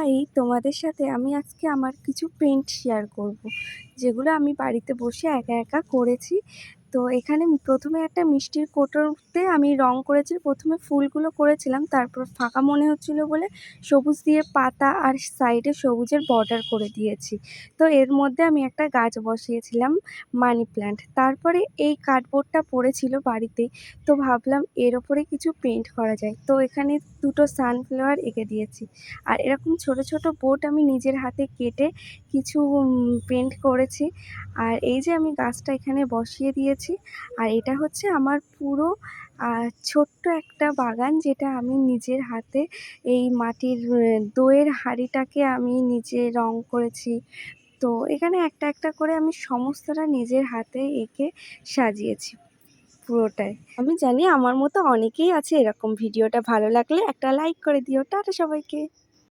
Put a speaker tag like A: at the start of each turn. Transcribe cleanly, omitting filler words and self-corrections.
A: High, তোমাদের সাথে আমি আজকে আমার কিছু পেইন্ট শেয়ার করব, যেগুলো আমি বাড়িতে বসে একা একা করেছি। তো এখানে প্রথমে একটা মিষ্টির কোটোতে আমি রং করেছি। প্রথমে ফুলগুলো করেছিলাম, তারপর ফাঁকা মনে হচ্ছিল বলে সবুজ দিয়ে পাতা আর সাইডে সবুজের বর্ডার করে দিয়েছি। তো এর মধ্যে আমি একটা গাছ বসিয়েছিলাম, মানি প্ল্যান্ট। তারপরে এই কার্ডবোর্ডটা পড়েছিল বাড়িতে, তো ভাবলাম এর ওপরে কিছু পেইন্ট করা যায়। তো এখানে দুটো সানফ্লাওয়ার এঁকে দিয়েছি। আর এরকম ছোট ছোট বোট আমি নিজের হাতে কেটে কিছু পেইন্ট করেছি। আর এই যে আমি গাছটা এখানে বসিয়ে দিয়েছি। আর এটা হচ্ছে আমার পুরো ছোট্ট একটা বাগান, যেটা আমি নিজের হাতে এই মাটির দইয়ের হাঁড়িটাকে আমি নিজে রং করেছি। তো এখানে একটা একটা করে আমি সমস্তটা নিজের হাতে এঁকে সাজিয়েছি পুরোটাই। আমি জানি আমার মতো অনেকেই আছে এরকম। ভিডিওটা ভালো লাগলে একটা লাইক করে দিও। টাটা সবাইকে।